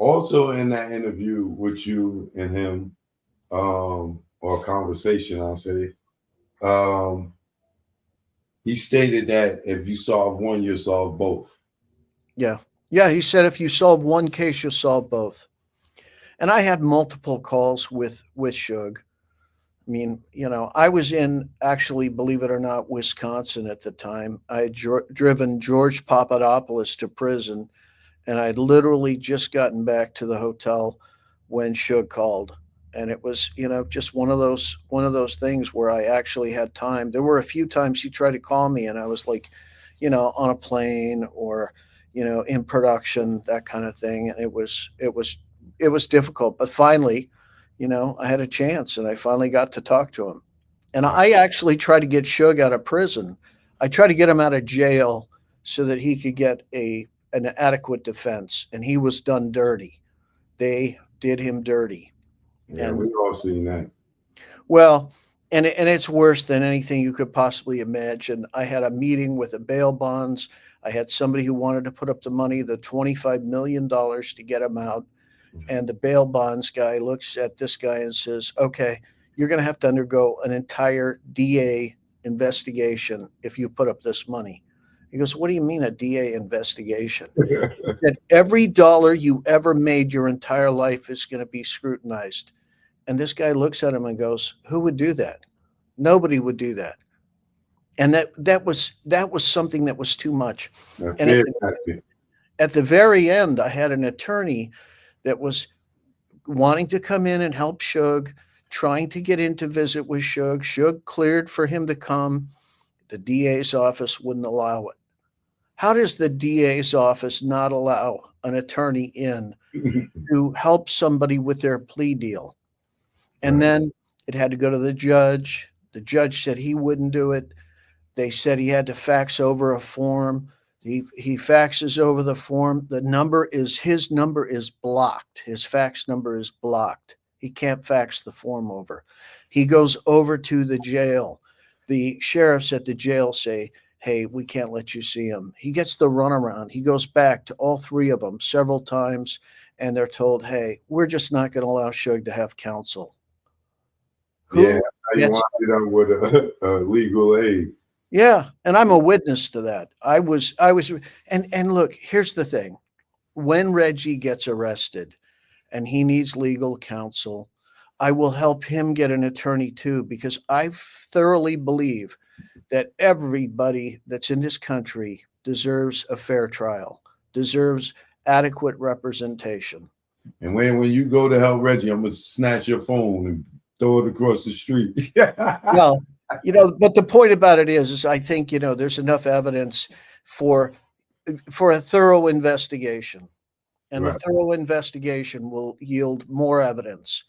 Also, in that interview with you and him, or conversation, I'll say, um, he stated that if you solve one, you solve both. Yeah. Yeah. He said if you solve one case, you'll solve both. And I had multiple calls with Suge. I mean, I was in actually, believe it or not, Wisconsin at the time. I had driven George Papadopoulos to prison, and I'd literally just gotten back to the hotel when Suge called. And it was, just one of those things where I actually had time. There were a few times he tried to call me, and I was like, on a plane or, in production, that kind of thing. And it was difficult. But finally, I had a chance, and I finally got to talk to him. And Right. I actually tried to get Suge out of prison. I tried to get him out of jail so that he could get an adequate defense, and he was done dirty. They did him dirty. Yeah, And we all seen that. well, and it's worse than anything you could possibly imagine. I had a meeting with the bail bonds. I had somebody who wanted to put up the money, the $25 million to get him out. And the bail bonds guy looks at this guy and says, "Okay, you're going to have to undergo an entire DA investigation if you put up this money." He goes, "What do you mean a DA investigation?" He said, "Every dollar you ever made your entire life is going to be scrutinized." And this guy looks at him and goes, "Who would do that? Nobody would do that." And that was something that was too much. A And fear factor. at the very end, I had an attorney that was wanting to come in and help Suge, trying to get in to visit with Suge. Suge cleared for him to come. The DA's office wouldn't allow it. How does the DA's office not allow an attorney in to help somebody with their plea deal? And Right. then it had to go to the judge. The judge said he wouldn't do it. They said he had to fax over a form. He faxes over the form. His number is blocked. His fax number is blocked. He can't fax the form over. He goes over to the jail. The sheriffs at the jail say, "Hey, we can't let you see him." He gets the runaround. He goes back to all three of them several times, and they're told, "Hey, we're just not going to allow Suge to have counsel." Yeah, Who how you gets wind it up with a legal aid. Yeah, and I'm a witness to that. I was and look, here's the thing. When Reggie gets arrested and he needs legal counsel, I will help him get an attorney too, because I thoroughly believe that everybody that's in this country deserves a fair trial, deserves adequate representation. And when you go to help Reggie, I'm gonna snatch your phone and throw it across the street. Well, but the point about it is I think, there's enough evidence for for a thorough investigation, and the Right. thorough investigation will yield more evidence.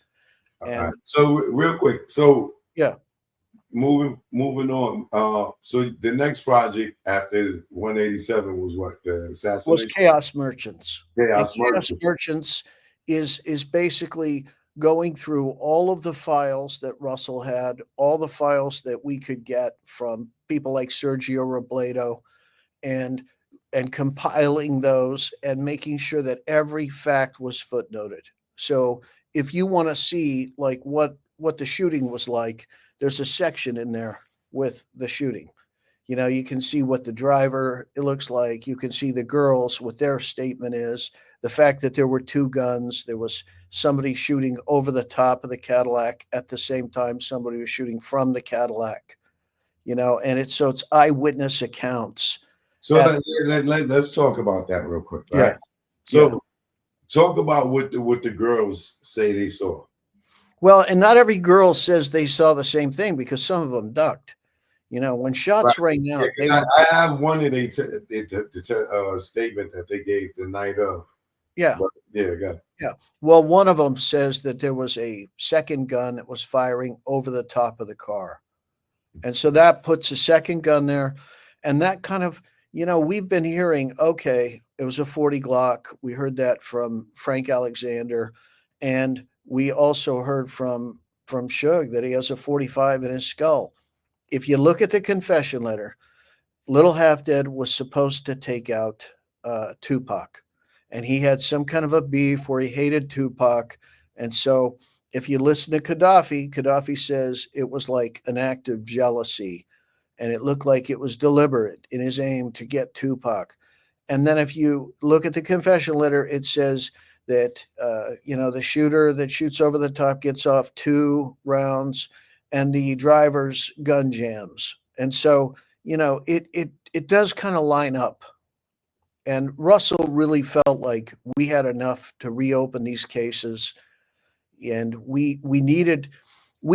All right. And So real quick, so yeah, moving on. So the next project after 187 was what? The was assassination? Chaos Merchants. And Chaos Chaos Merchant. Merchants is basically going through all of the files that Russell had, all the files that we could get from people like Sergio Robledo, and compiling those and making sure that every fact was footnoted. So if you want to see like what the shooting was like, there's a section in there with the shooting. You can see what the driver it looks like. You can see the girls what their statement is. The fact that there were two guns, there was somebody shooting over the top of the Cadillac at the same time somebody was shooting from the Cadillac. And it's eyewitness accounts So at let's talk about that real quick, yeah, right? yeah. So talk about what the girls say they saw. Well, and not every girl says they saw the same thing because some of them ducked. When Right. shots rang Yeah, out, they 'cause were I have one of the statement that they gave the night of. yeah, But yeah, got it. yeah. Well, one of them says that there was a second gun that was firing over the top of the car. And so that puts a second gun there. And that kind of, we've been hearing, okay, it was a 40 Glock. We heard that from Frank Alexander. And we also heard from Suge that he has a 45 in his skull. If you look at the confession letter, Little Half Dead was supposed to take out Tupac. and he had some kind of a beef where he hated Tupac. And so if you listen to Gaddafi says it was like an act of jealousy, and it looked like it was deliberate in his aim to get Tupac. And then if you look at the confession letter, it says that the shooter that shoots over the top gets off 2 rounds, and the driver's gun jams. And so it does kind of line up. And Russell really felt like we had enough to reopen these cases, and we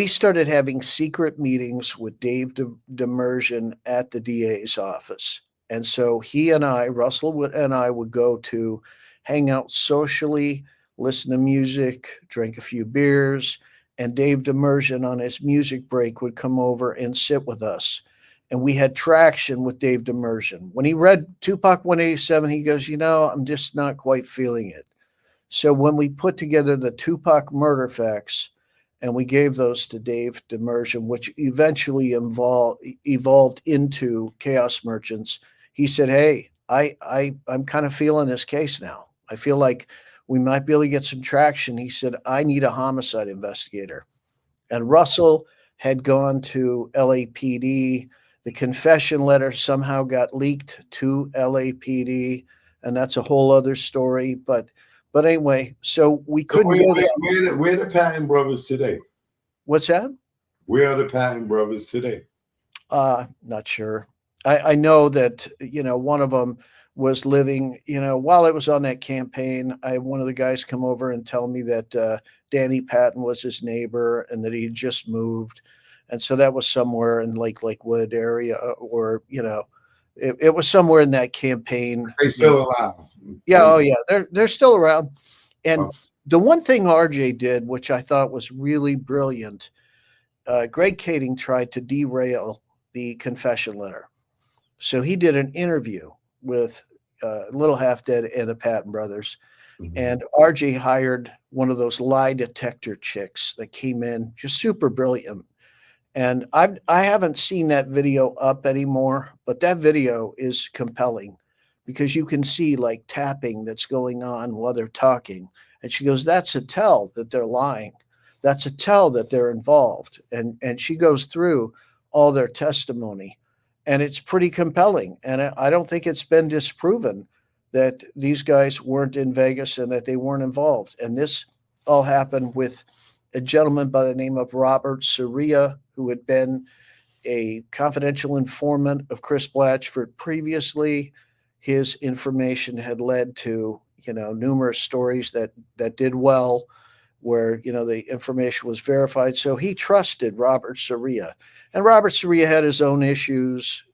started having secret meetings with Dave Demersion at the DA's office. And so Russell and I would go to hang out socially, listen to music, drink a few beers, and Dave Demersion on his music break would come over and sit with us. And we had traction with Dave Demersion. When he read Tupac 187, he goes, I'm just not quite feeling it. So when we put together the Tupac murder facts and we gave those to Dave Demersion, which eventually evolved into Chaos Merchants, he said, "Hey, I'm kind of feeling this case now. I feel like we might be able to get some traction." He said, "I need a homicide investigator." And Russell had gone to LAPD. The confession letter somehow got leaked to LAPD, and that's a whole other story. But anyway, so we couldn't go there. Where the Patton brothers today? What's that? Where are the Patton brothers today? Not sure. I know that, one of them was living, while I was on that campaign, I had one of the guys come over and tell me that Danny Patton was his neighbor and that he had just moved. And so that was somewhere in Lakewood area, or, it was somewhere in that campaign. They still alive. Yeah. Oh yeah. They're still around. And the one thing RJ did, which I thought was really brilliant, Greg Kading tried to derail the confession letter. So he did an interview with Little Half Dead and the Patton brothers. Mm-hmm. And RJ hired one of those lie detector chicks that came in, just super brilliant. And I haven't seen that video up anymore, but that video is compelling because you can see like tapping that's going on while they're talking. And she goes, "That's a tell that they're lying. That's a tell that they're involved." And she goes through all their testimony, and it's pretty compelling. And I don't think it's been disproven that these guys weren't in Vegas and that they weren't involved. And this all happened with a gentleman by the name of Robert Soria, who had been a confidential informant of Chris Blatchford previously. His information had led to, numerous stories that did well, where, the information was verified. So he trusted Robert Soria. And Robert Soria had his own issues,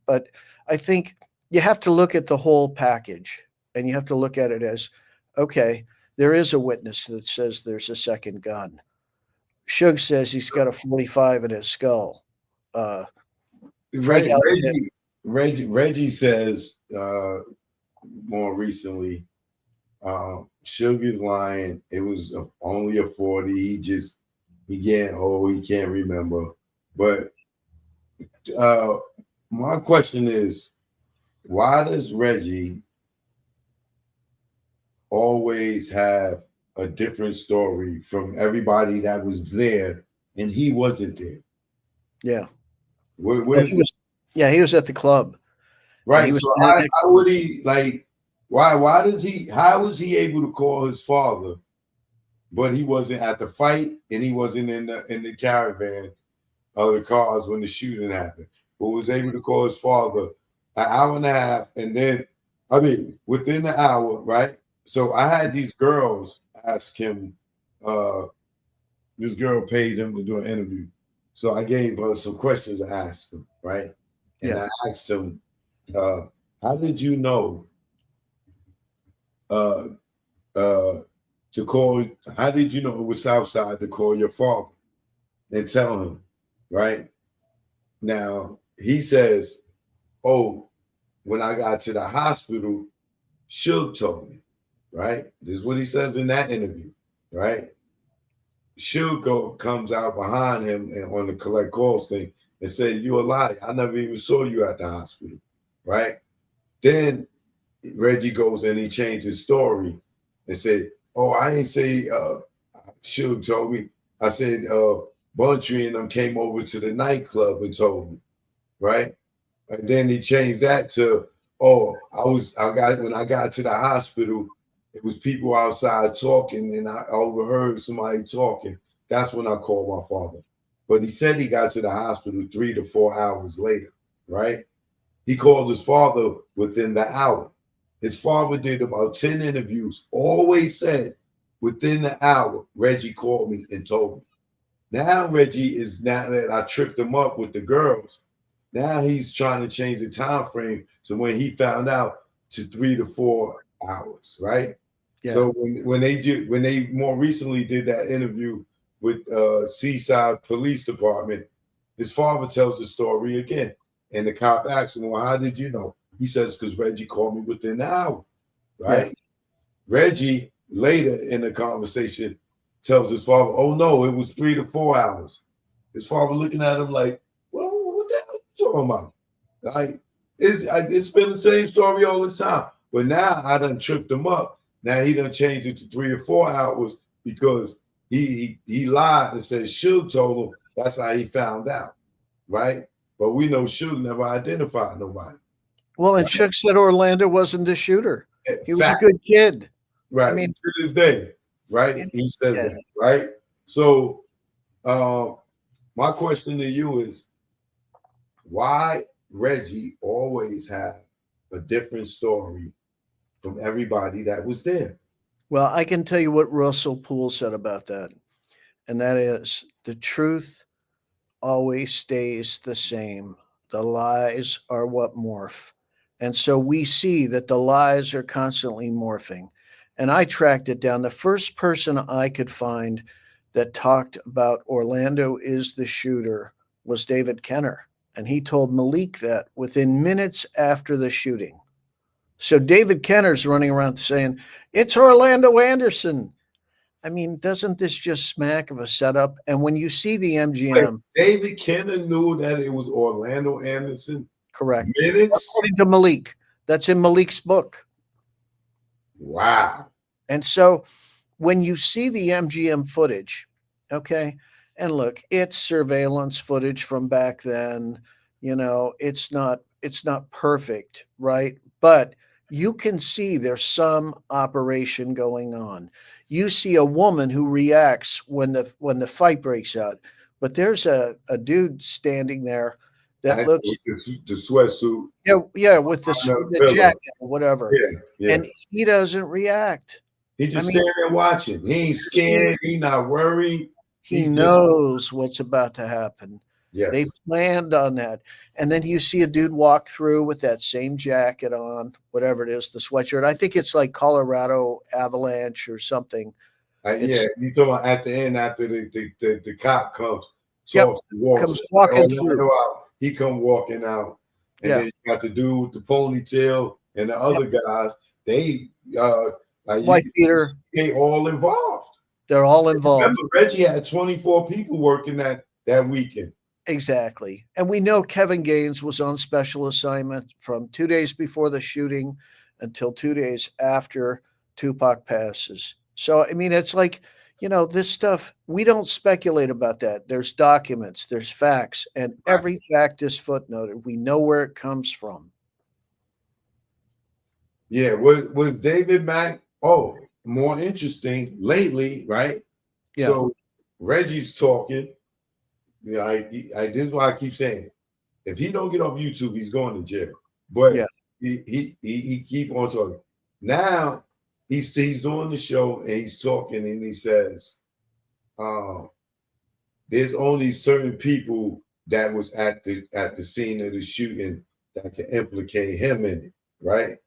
but I think you have to look at the whole package, and you have to look at it as, okay, there is a witness that says there's a second gun. Suge says he's got a 45 in his skull. Reggie says more recently, Suge is lying. It was only a 40. He getting old. He can't remember. But my question is, why does Reggie always have a different story from everybody that was there and he wasn't there? Yeah. He was at the club. Right. So how would he, like, why does he, how was he able to call his father, but he wasn't at the fight and he wasn't in the caravan of the cars when the shooting happened, but was able to call his father an hour and a half, and then, within the hour, right? So I had these girls ask him, this girl paid him to do an interview. So I gave her some questions to ask him, right? And I asked him, how did you know how did you know it was Southside to call your father and tell him, right? Now, he says, "Oh, when I got to the hospital, Suge told me," right? This is what he says in that interview, right? Suge comes out behind him and on the collect calls thing and said, "You a lie. I never even saw you at the hospital," right? Then Reggie goes and he changed his story and said, "Oh, I ain't say Suge told me. I said Buntry and them came over to the nightclub and told me, right?" And then he changed that to, "Oh, when I got to the hospital, it was people outside talking, and I overheard somebody talking. That's when I called my father." But he said he got to the hospital 3 to 4 hours later, right? He called his father within the hour. His father did about 10 interviews, always said within the hour, Reggie called me and told me. Now Reggie is, now that I tripped him up with the girls, now he's trying to change the time frame to when he found out to 3 to 4 hours, right? Yeah. So when they more recently did that interview with Seaside Police Department, his father tells the story again. And the cop asks him, "Well, how did you know?" He says, "Because Reggie called me within the hour," right? Yeah. Reggie later in the conversation tells his father, "Oh no, it was 3 to 4 hours." His father looking at him like, "Well, what the hell are you talking about?" Like, it's been the same story all this time. But now I done tripped him up. Now he done changed it to 3 or 4 hours because he lied and said Suge told him that's how he found out, right? But we know Suge never identified nobody. Well, and Shook said Orlando wasn't the shooter. He was a Fact, good kid. right? I mean, To this day, right? He says yeah. that, right? So, my question to you is, why Reggie always have a different story from everybody that was there? Well, I can tell you what Russell Poole said about that, and that is the truth always stays the same. The lies are what morph. And so we see that the lies are constantly morphing. And I tracked it down. The first person I could find that talked about Orlando is the shooter was David Kenner. And he told Malik that within minutes after the shooting. So David Kenner's running around saying, it's Orlando Anderson. I mean, doesn't this just smack of a setup? And when you see the Wait, MGM, David Kenner knew that it was Orlando Anderson correct, minutes? according to Malik, that's in Malik's book. Wow. And so when you see the MGM footage, okay, and look, it's surveillance footage from back then. You know, it's not perfect, right? But you can see there's some operation going on. You see a woman who reacts when the fight breaks out, but there's a dude standing there that looks, The sweatsuit, yeah, with the the pillow. jacket or whatever, Yeah, yeah. and he doesn't react. He I just mean, standing there watching. He ain't scared. He not worried. he He's just, knows what's about to happen. They yes. planned on that. And then you see a dude walk through with that same jacket on, whatever it is, the sweatshirt. I think it's like Colorado Avalanche or something. Yeah, It's, you talking about at the end after the cop comes, yep, talks, walks, comes walking through. Orlando out. He come walking out, and Yeah. then you got the dude with the ponytail and the Yep. other guys. They like White beater. they all involved. They're all involved. Remember, Reggie had 24 people working that weekend. Exactly. And we know Kevin Gaines was on special assignment from 2 days before the shooting until 2 days after Tupac passes. So, I mean, it's like, this stuff, we don't speculate about that. There's documents, there's facts, and Right. every fact is footnoted. We know where it comes from. Yeah, was David Mack? Oh, more interesting lately, right? Yeah. So Reggie's talking. Yeah, this is why I keep saying it. If he don't get off YouTube, he's going to jail. Yeah. But he keep on talking. Now he's doing the show and he's talking and he says, "There's only certain people that was at the scene of the shooting that can implicate him in it, right?"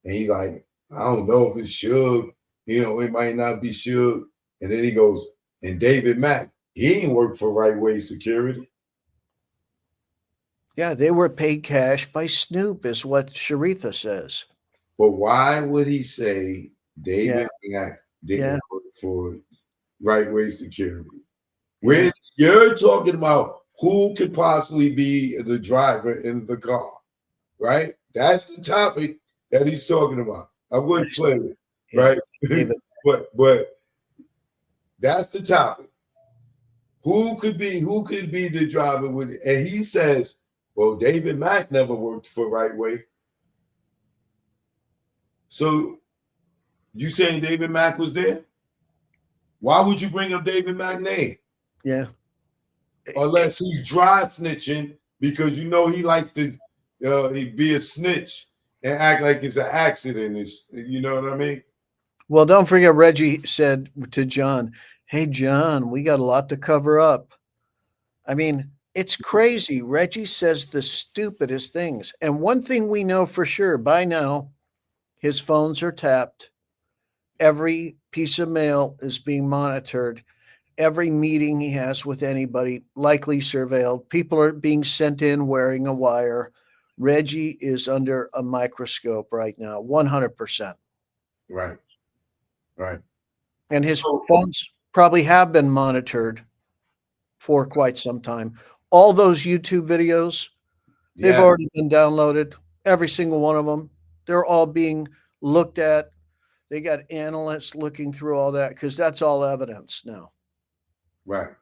And he's like, "I don't know if it's Suge, it might not be Suge." And then he goes, "And David Mack, he ain't work for Right Way Security." Yeah. They were paid cash by Snoop, is what Sharitha says. But why would he say Yeah. David Mack Yeah. didn't work for Right Way Security? Yeah. When you're talking about who could possibly be the driver in the car, right? That's the topic. that he's talking about. I wouldn't play it, Yeah, right? David. but that's the topic. Who could be the driver with it? And he says, well, David Mack never worked for Right Way. So you saying David Mack was there? Why would you bring up David Mack's name? Yeah. Unless he's dry snitching, because you know he likes to be a snitch and act like it's an accident. You know what I mean? Well, don't forget Reggie said to John, "Hey, John, we got a lot to cover up." I mean, it's crazy. Reggie says the stupidest things. And one thing we know for sure by now, his phones are tapped. Every piece of mail is being monitored. Every meeting he has with anybody likely surveilled. People are being sent in wearing a wire. Reggie is under a microscope right now, 100%. Right. Right. And his So phones probably have been monitored for quite some time. All those YouTube videos, they've yeah, already been downloaded, every single one of them. They're all being looked at. They got analysts looking through all that because that's all evidence now. right.